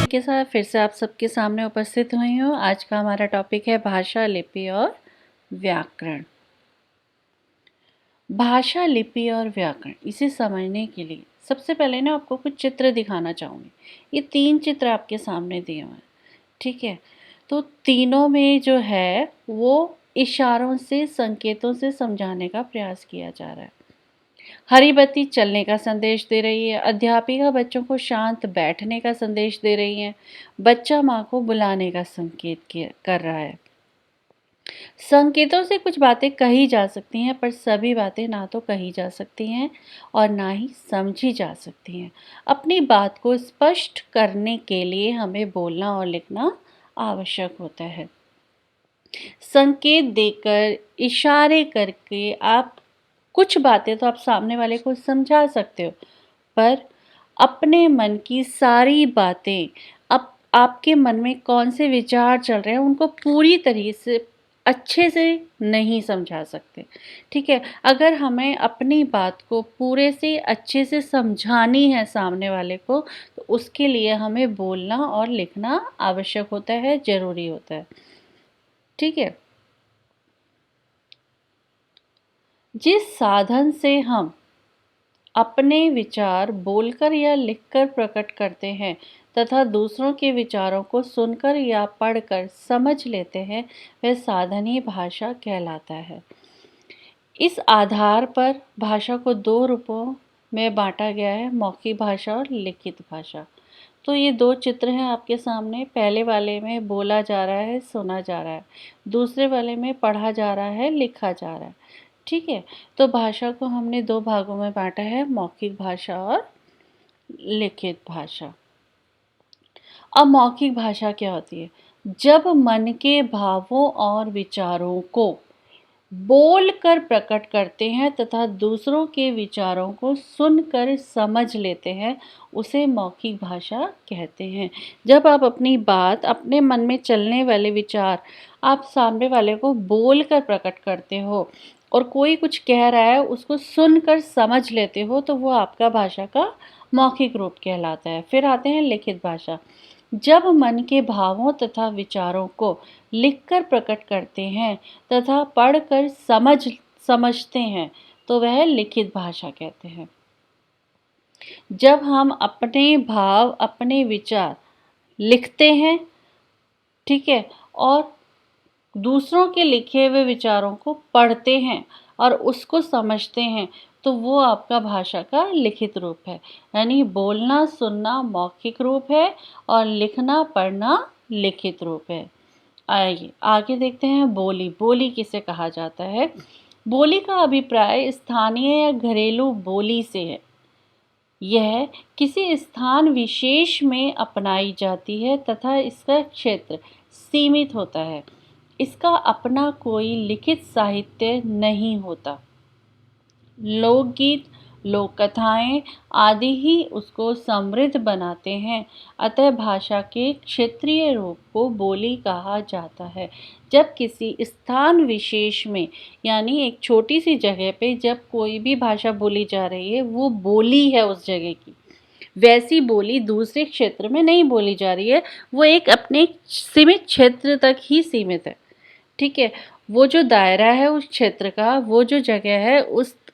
के साथ फिर से आप सबके सामने उपस्थित हुई हूँ। आज का हमारा टॉपिक है भाषा, लिपि और व्याकरण। भाषा, लिपि और व्याकरण, इसे समझने के लिए सबसे पहले ना आपको कुछ चित्र दिखाना चाहूँगी। ये 3 चित्र आपके सामने दिए हुए हैं, ठीक है। तो तीनों में जो है वो इशारों से, संकेतों से समझाने का प्रयास किया जा रहा है। हरी बत्ती चलने का संदेश दे रही है, अध्यापिका बच्चों को शांत बैठने का संदेश दे रही है, बच्चा माँ को बुलाने का कर रहा है। संकेतों से कुछ बातें कही जा सकती हैं, पर सभी बातें ना तो कही जा सकती हैं और ना ही समझी जा सकती हैं। अपनी बात को स्पष्ट करने के लिए हमें बोलना और लिखना आवश्यक होता है। संकेत देकर, इशारे करके आप कुछ बातें तो आप सामने वाले को समझा सकते हो, पर अपने मन की सारी बातें, अब आपके मन में कौन से विचार चल रहे हैं उनको पूरी तरीके से अच्छे से नहीं समझा सकते, ठीक है। अगर हमें अपनी बात को पूरे से अच्छे से समझानी है सामने वाले को, तो उसके लिए हमें बोलना और लिखना आवश्यक होता है, ज़रूरी होता है, ठीक है। जिस साधन से हम अपने विचार बोलकर या लिखकर प्रकट करते हैं तथा दूसरों के विचारों को सुनकर या पढ़कर समझ लेते हैं, वह साधन ही भाषा कहलाता है। इस आधार पर भाषा को 2 रूपों में बांटा गया है, मौखिक भाषा और लिखित भाषा। तो ये 2 चित्र हैं आपके सामने। पहले वाले में बोला जा रहा है, सुना जा रहा है। दूसरे वाले में पढ़ा जा रहा है, लिखा जा रहा है। ठीक है? तो भाषा को हमने 2 भागों में बाँटा है, मौखिक भाषा और लिखित भाषा। अब मौखिक भाषा क्या होती है? जब मन के भावों और विचारों को बोलकर प्रकट करते हैं तथा दूसरों के विचारों को सुनकर समझ लेते हैं, उसे मौखिक भाषा कहते हैं। जब आप अपनी बात, अपने मन में चलने वाले विचार आप सामने वाले को बोलकर प्रकट करते हो और कोई कुछ कह रहा है उसको सुनकर समझ लेते हो, तो वो आपका भाषा का मौखिक रूप कहलाता है। फिर आते हैं लिखित भाषा। जब मन के भावों तथा विचारों को लिखकर प्रकट करते हैं तथा पढ़कर समझते हैं, तो वह लिखित भाषा कहते हैं। जब हम अपने भाव, अपने विचार लिखते हैं, ठीक है, और दूसरों के लिखे हुए विचारों को पढ़ते हैं और उसको समझते हैं, तो वो आपका भाषा का लिखित रूप है। यानी बोलना, सुनना मौखिक रूप है और लिखना, पढ़ना लिखित रूप है। आइए आगे देखते हैं बोली। बोली किसे कहा जाता है? बोली का अभिप्राय स्थानीय या घरेलू बोली से है। यह किसी स्थान विशेष में अपनाई जाती है तथा इसका क्षेत्र सीमित होता है। इसका अपना कोई लिखित साहित्य नहीं होता। लोकगीत, लोक कथाएँ आदि ही उसको समृद्ध बनाते हैं। अतः भाषा के क्षेत्रीय रूप को बोली कहा जाता है। जब किसी स्थान विशेष में, यानी एक छोटी सी जगह पे जब कोई भी भाषा बोली जा रही है, वो बोली है उस जगह की। वैसी बोली दूसरे क्षेत्र में नहीं बोली जा रही है, वो एक अपने सीमित क्षेत्र तक ही सीमित है। ठीक है? वो जो दायरा है उस क्षेत्र का, वो जो जगह है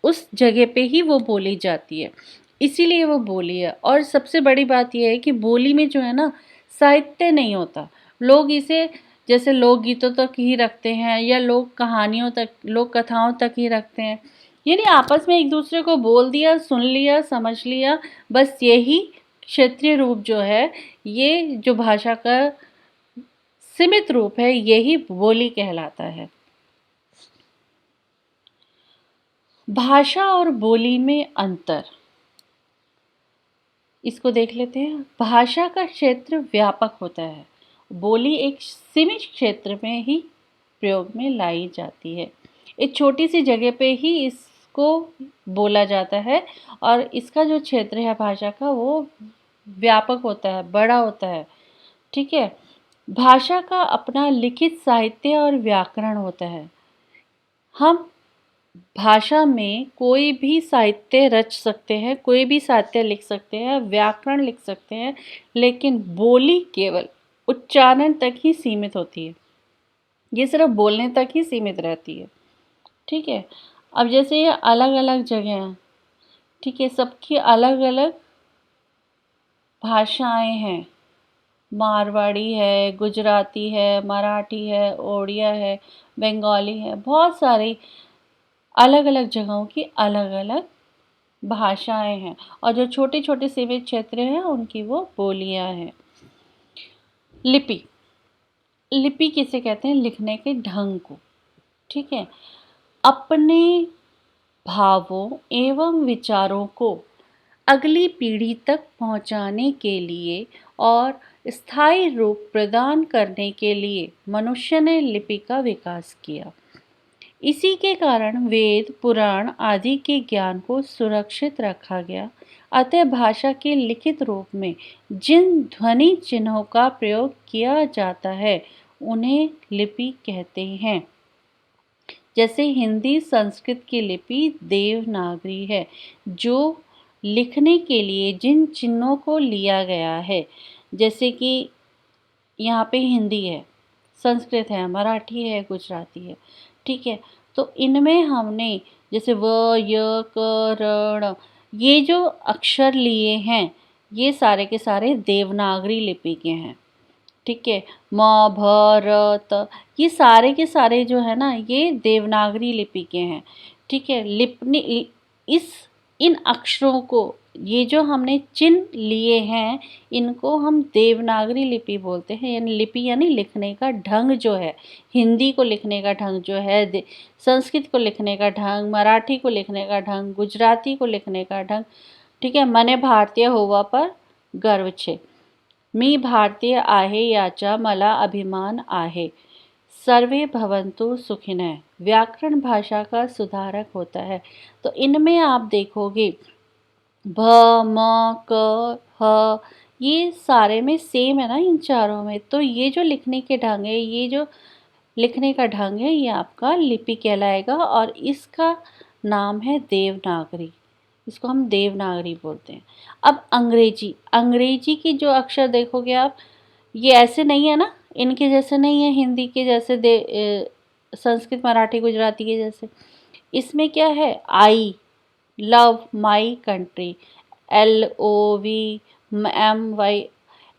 उस जगह पे ही वो बोली जाती है, इसीलिए वो बोली है। और सबसे बड़ी बात ये है कि बोली में जो है ना, साहित्य नहीं होता। लोग इसे जैसे लोकगीतों तक ही रखते हैं या लोक कहानियों तक, लोक कथाओं तक ही रखते हैं। यानी आपस में एक दूसरे को बोल दिया, सुन लिया, समझ लिया, बस यही क्षेत्रीय रूप जो है, ये जो भाषा का सीमित रूप है, यही बोली कहलाता है। भाषा और बोली में अंतर, इसको देख लेते हैं। भाषा का क्षेत्र व्यापक होता है, बोली एक सीमित क्षेत्र में ही प्रयोग में लाई जाती है। एक छोटी सी जगह पे ही इसको बोला जाता है और इसका जो क्षेत्र है भाषा का, वो व्यापक होता है, बड़ा होता है। ठीक है? भाषा का अपना लिखित साहित्य और व्याकरण होता है। हम भाषा में कोई भी साहित्य रच सकते हैं, कोई भी साहित्य लिख सकते हैं, व्याकरण लिख सकते हैं, लेकिन बोली केवल उच्चारण तक ही सीमित होती है। ये सिर्फ बोलने तक ही सीमित रहती है। ठीक है। अब जैसे ये अलग अलग जगह हैं, ठीक है, सबकी अलग अलग भाषाएं हैं। मारवाड़ी है, गुजराती है, मराठी है, ओड़िया है, बंगाली है, बहुत सारी अलग अलग जगहों की अलग अलग भाषाएं हैं। और जो छोटे छोटे सीमित क्षेत्र हैं उनकी वो बोलियां हैं। लिपि, लिपि किसे कहते हैं? लिखने के ढंग को। ठीक है। अपने भावों एवं विचारों को अगली पीढ़ी तक पहुंचाने के लिए और स्थायी रूप प्रदान करने के लिए मनुष्य ने लिपि का विकास किया। इसी के कारण वेद, पुराण आदि के ज्ञान को सुरक्षित रखा गया। अतः भाषा के लिखित रूप में जिन ध्वनि चिन्हों का प्रयोग किया जाता है उन्हें लिपि कहते हैं। जैसे हिंदी संस्कृत की लिपि देवनागरी है। जो लिखने के लिए जिन चिन्हों को लिया गया है, जैसे कि यहाँ पे हिंदी है, संस्कृत है, मराठी है, गुजराती है। ठीक है। तो इनमें हमने जैसे व, य, क, रण, ये जो अक्षर लिए हैं ये सारे के सारे देवनागरी लिपि के हैं। ठीक है। म, भ, र, त, ये सारे के सारे जो है ना ये देवनागरी लिपि के हैं। ठीक है। लिपने इस इन अक्षरों को, ये जो हमने चिन्ह लिए हैं इनको हम देवनागरी लिपि बोलते हैं। यानी लिपि यानी लिखने का ढंग जो है, हिंदी को लिखने का ढंग जो है, संस्कृत को लिखने का ढंग, मराठी को लिखने का ढंग, गुजराती को लिखने का ढंग। ठीक है। मने भारतीय होवा पर गर्व छे, मी भारतीय आहे याचा मला अभिमान आहे, सर्वे भवन्तु सुखिनः। व्याकरण भाषा का सुधारक होता है। तो इनमें आप देखोगे भ, म, क, ह, ये सारे में सेम है ना इन चारों में। तो ये जो लिखने के ढंग है, ये जो लिखने का ढंग है, ये आपका लिपि कहलाएगा और इसका नाम है देवनागरी। इसको हम देवनागरी बोलते हैं। अब अंग्रेजी, अंग्रेजी की जो अक्षर देखोगे आप, ये ऐसे नहीं है ना, इनके जैसे नहीं है हिंदी के जैसे, संस्कृत, मराठी, गुजराती के जैसे। इसमें क्या है? I love my country, LOVMY,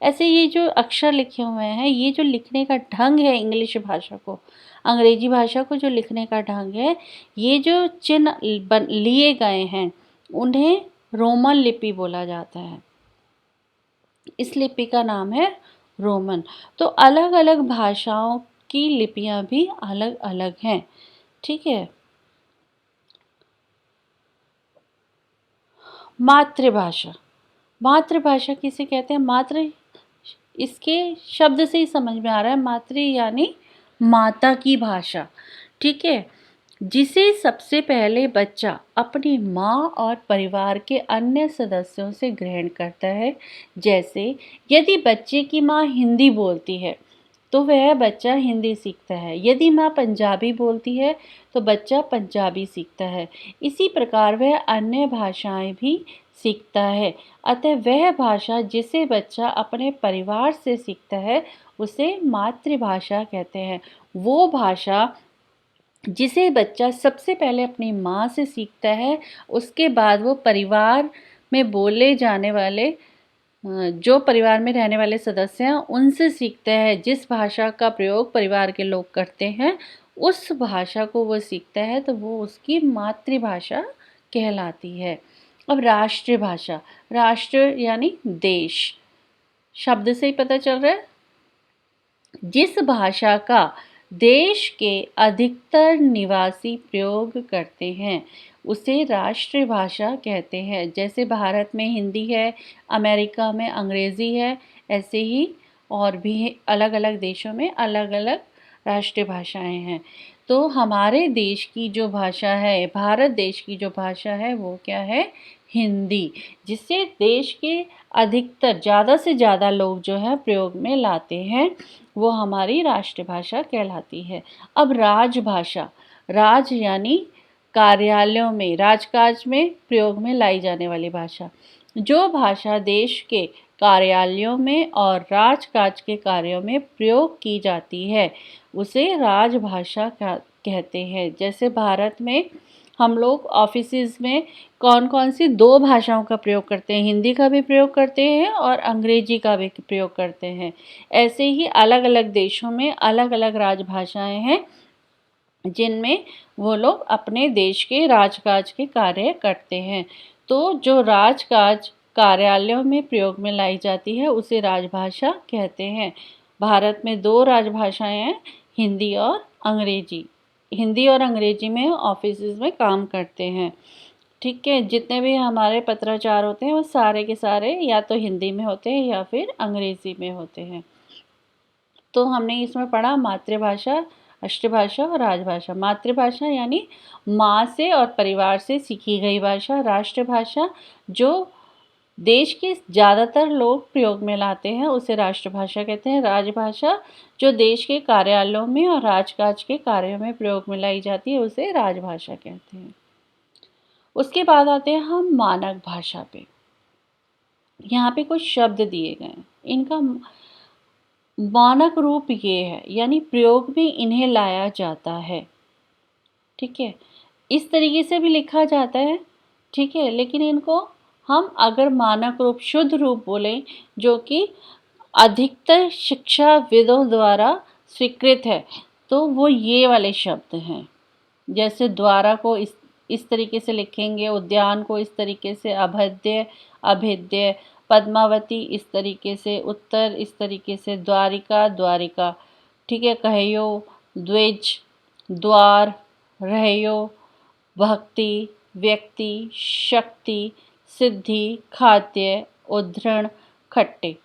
ऐसे ये जो अक्षर लिखे हुए हैं, ये जो लिखने का ढंग है इंग्लिश भाषा को, अंग्रेजी भाषा को जो लिखने का ढंग है, ये जो चिन्ह लिए गए हैं उन्हें रोमन लिपि बोला जाता है। इस लिपि का नाम है रोमन। तो अलग अलग भाषाओं की लिपियां भी अलग अलग हैं। ठीक है। मातृभाषा, मातृभाषा किसे कहते हैं? मातृ, इसके शब्द से ही समझ में आ रहा है, मातृ यानी माता की भाषा। ठीक है। जिसे सबसे पहले बच्चा अपनी माँ और परिवार के अन्य सदस्यों से ग्रहण करता है। जैसे यदि बच्चे की माँ हिंदी बोलती है तो वह बच्चा हिंदी सीखता है, यदि माँ पंजाबी बोलती है तो बच्चा पंजाबी सीखता है। इसी प्रकार वह अन्य भाषाएं भी सीखता है। अतः वह भाषा जिसे बच्चा अपने परिवार से सीखता है उसे मातृभाषा कहते हैं। वो भाषा जिसे बच्चा सबसे पहले अपनी माँ से सीखता है, उसके बाद वो परिवार में बोले जाने वाले, जो परिवार में रहने वाले सदस्य हैं उनसे सीखता है। जिस भाषा का प्रयोग परिवार के लोग करते हैं उस भाषा को वो सीखता है, तो वो उसकी मातृभाषा कहलाती है। अब राष्ट्रीय भाषा, राष्ट्र यानी देश, शब्द से ही पता चल रहा है। जिस भाषा का देश के अधिकतर निवासी प्रयोग करते हैं उसे राष्ट्रीय भाषा कहते हैं। जैसे भारत में हिंदी है, अमेरिका में अंग्रेज़ी है, ऐसे ही और भी अलग अलग देशों में अलग अलग राष्ट्रीय भाषाएं हैं। तो हमारे देश की जो भाषा है, भारत देश की जो भाषा है वो क्या है? हिंदी, जिसे देश के अधिकतर, ज़्यादा से ज़्यादा लोग जो है प्रयोग में लाते हैं, वो हमारी राष्ट्रभाषा कहलाती है। अब राजभाषा, राज यानी कार्यालयों में, राजकाज में प्रयोग में लाई जाने वाली भाषा। जो भाषा देश के कार्यालयों में और राजकाज के कार्यों में प्रयोग की जाती है उसे राजभाषा कहते हैं। जैसे भारत में हम लोग ऑफिसेज में कौन कौन सी दो भाषाओं का प्रयोग करते हैं, हिंदी का भी प्रयोग करते हैं और अंग्रेजी का भी प्रयोग करते हैं। ऐसे ही अलग अलग देशों में अलग अलग राजभाषाएं हैं जिनमें वो लोग अपने देश के राजकाज के कार्य करते हैं। तो जो राजकाज कार्यालयों में प्रयोग में लाई जाती है उसे राजभाषा कहते हैं। भारत में दो राजभाषाएं हैं, हिंदी और अंग्रेजी। हिंदी और अंग्रेजी में ऑफिसेज में काम करते हैं। ठीक है, जितने भी हमारे पत्राचार होते हैं वो सारे के सारे या तो हिंदी में होते हैं या फिर अंग्रेजी में होते हैं। तो हमने इसमें पढ़ा मातृभाषा, राष्ट्रभाषा और राजभाषा। मातृभाषा यानी माँ से और परिवार से सीखी गई भाषा। राष्ट्रभाषा जो देश के ज़्यादातर लोग प्रयोग में लाते हैं उसे राष्ट्रभाषा कहते हैं। राजभाषा जो देश के कार्यालयों में और राजकाज के कार्यों में प्रयोग में लाई जाती है उसे राजभाषा कहते हैं। उसके बाद आते हैं हम मानक भाषा पे। यहाँ पे कुछ शब्द दिए गए हैं, इनका मानक रूप ये है, यानी प्रयोग में इन्हें लाया जाता है। ठीक है, इस तरीके से भी लिखा जाता है। ठीक है, लेकिन इनको हम अगर मानक रूप, शुद्ध रूप बोलें जो कि अधिकतर शिक्षाविदों द्वारा स्वीकृत है तो वो ये वाले शब्द हैं। जैसे द्वारा को इस तरीके से लिखेंगे, उद्यान को इस तरीके से, अभद्य अभेद्य, पद्मावती इस तरीके से, उत्तर इस तरीके से, द्वारिका द्वारिका। ठीक है, कह्यो, द्विज, द्वार, रहयो, भक्ति, व्यक्ति, शक्ति, सिद्धि, खाद्य, उद्धरण, खट्टे।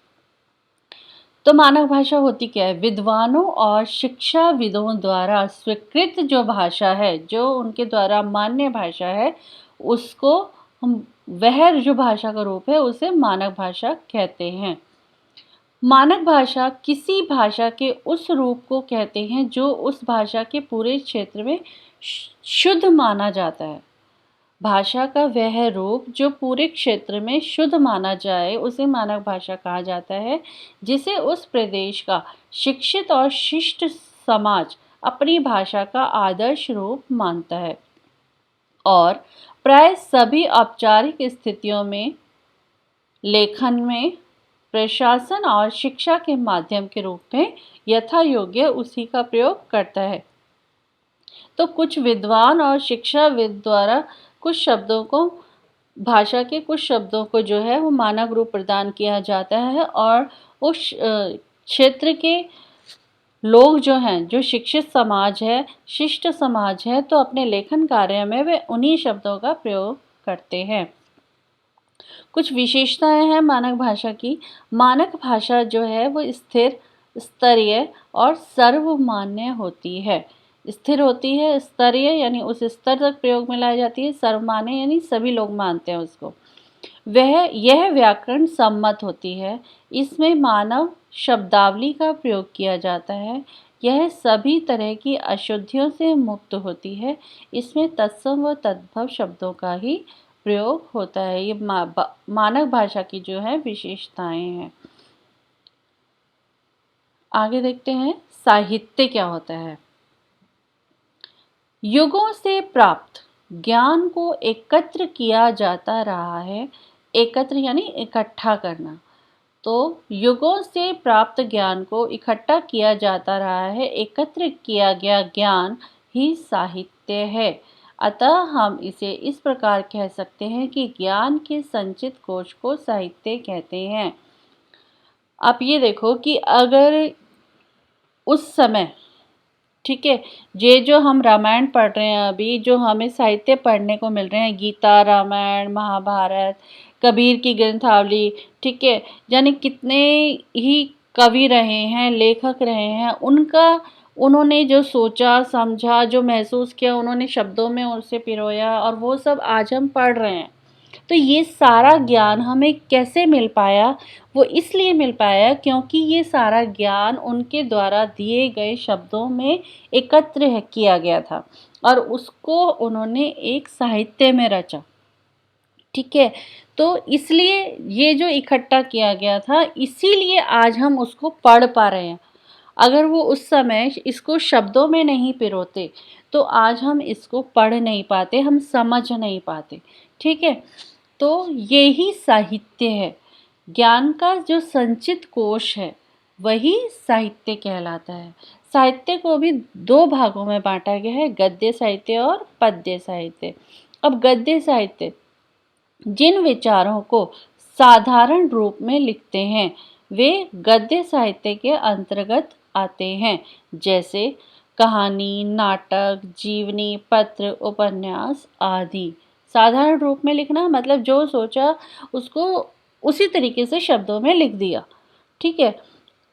तो मानक भाषा होती क्या है? विद्वानों और शिक्षाविदों द्वारा स्वीकृत जो भाषा है, जो उनके द्वारा मान्य भाषा है, उसको हम वह जो भाषा का रूप है उसे मानक भाषा कहते हैं। मानक भाषा किसी भाषा के उस रूप को कहते हैं जो उस भाषा के पूरे क्षेत्र में शुद्ध माना जाता है। भाषा का वह रूप जो पूरे क्षेत्र में शुद्ध माना जाए उसे मानक भाषा कहा जाता है, जिसे उस प्रदेश का शिक्षित और शिष्ट समाज अपनी भाषा का आदर्श रूप मानता है और प्राय सभी औपचारिक स्थितियों में, लेखन में, प्रशासन और शिक्षा के माध्यम के रूप में यथा योग्य उसी का प्रयोग करता है। तो कुछ विद्वान और शिक्षाविद द्वारा कुछ शब्दों को, भाषा के कुछ शब्दों को जो है वो मानक रूप प्रदान किया जाता है और उस क्षेत्र के लोग जो हैं, जो शिक्षित समाज है, शिष्ट समाज है, तो अपने लेखन कार्य में वे उन्हीं शब्दों का प्रयोग करते हैं। कुछ विशेषताएं हैं मानक भाषा की। मानक भाषा जो है वो स्थिर, स्तरीय और सर्वमान्य होती है। स्थिर होती है, स्तरीय यानी उस स्तर तक प्रयोग में लाई जाती है, सर्वमान्य यानी सभी लोग मानते हैं उसको। यह व्याकरण सम्मत होती है। इसमें मानव शब्दावली का प्रयोग किया जाता है। यह सभी तरह की अशुद्धियों से मुक्त होती है। इसमें तत्सम व तद्भव शब्दों का ही प्रयोग होता है। ये मानक भाषा की जो है विशेषताएं हैं। आगे देखते हैं साहित्य क्या होता है। युगों से प्राप्त ज्ञान को एकत्र किया जाता रहा है। एकत्र यानी इकट्ठा करना। तो युगों से प्राप्त ज्ञान को इकट्ठा किया जाता रहा है, एकत्र किया गया ज्ञान ही साहित्य है। अतः हम इसे इस प्रकार कह सकते हैं कि ज्ञान के संचित कोश को साहित्य कहते हैं। आप ये देखो कि अगर उस समय, ठीक है, ये जो हम रामायण पढ़ रहे हैं अभी, जो हमें साहित्य पढ़ने को मिल रहे हैं, गीता, रामायण, महाभारत, कबीर की ग्रंथावली, ठीक है, यानी कितने ही कवि रहे हैं, लेखक रहे हैं, उन्होंने जो सोचा समझा, जो महसूस किया, उन्होंने शब्दों में उसे पिरोया और वो सब आज हम पढ़ रहे हैं। तो ये सारा ज्ञान हमें कैसे मिल पाया? वो इसलिए मिल पाया क्योंकि ये सारा ज्ञान उनके द्वारा दिए गए शब्दों में एकत्र किया गया था। और उसको उन्होंने एक साहित्य में रचा। ठीक है, तो इसलिए ये जो इकट्ठा किया गया था, इसीलिए आज हम उसको पढ़ पा रहे हैं। अगर वो उस समय इसको शब्दों में नहीं पिरोते तो आज हम इसको पढ़ नहीं पाते, हम समझ नहीं पाते। ठीक है, तो यही साहित्य है। ज्ञान का जो संचित कोश है वही साहित्य कहलाता है। साहित्य को भी दो भागों में बांटा गया है, गद्य साहित्य और पद्य साहित्य। अब गद्य साहित्य जिन विचारों को साधारण रूप में लिखते हैं वे गद्य साहित्य के अंतर्गत आते हैं, जैसे कहानी, नाटक, जीवनी, पत्र, उपन्यास आदि। साधारण रूप में लिखना मतलब जो सोचा उसको उसी तरीके से शब्दों में लिख दिया। ठीक है,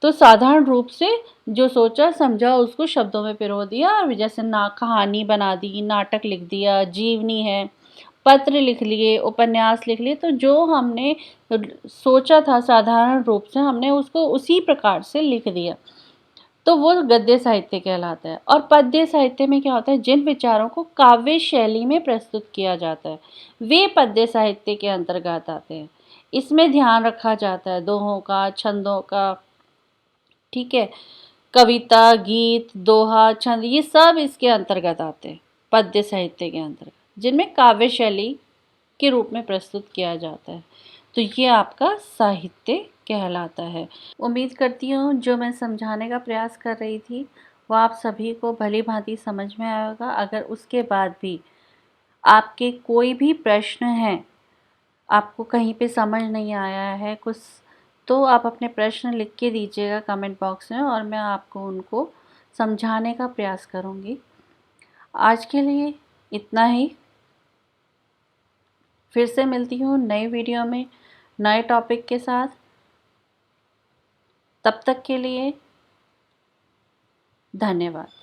तो साधारण रूप से जो सोचा समझा उसको शब्दों में पिरो दिया, जैसे ना कहानी बना दी, नाटक लिख दिया, जीवनी है, पत्र लिख लिए, उपन्यास लिख लिए। तो जो हमने सोचा था साधारण रूप से हमने उसको उसी प्रकार से लिख दिया, तो वो गद्य साहित्य कहलाता है। और पद्य साहित्य में क्या होता है, जिन विचारों को काव्य शैली में प्रस्तुत किया जाता है वे पद्य साहित्य के अंतर्गत आते हैं। इसमें ध्यान रखा जाता है दोहों का, छंदों का। ठीक है, कविता, गीत, दोहा, छंद, ये सब इसके अंतर्गत आते हैं, पद्य साहित्य के अंतर्गत, जिनमें काव्य शैली के रूप में प्रस्तुत किया जाता है। तो ये आपका साहित्य कहलाता है। उम्मीद करती हूँ जो मैं समझाने का प्रयास कर रही थी वो आप सभी को भली भांति समझ में आया होगा। अगर उसके बाद भी आपके कोई भी प्रश्न हैं, आपको कहीं पे समझ नहीं आया है कुछ, तो आप अपने प्रश्न लिख के दीजिएगा कमेंट बॉक्स में और मैं आपको उनको समझाने का प्रयास करूँगी। आज के लिए इतना ही। फिर से मिलती हूँ नई वीडियो में नए टॉपिक के साथ। तब तक के लिए धन्यवाद।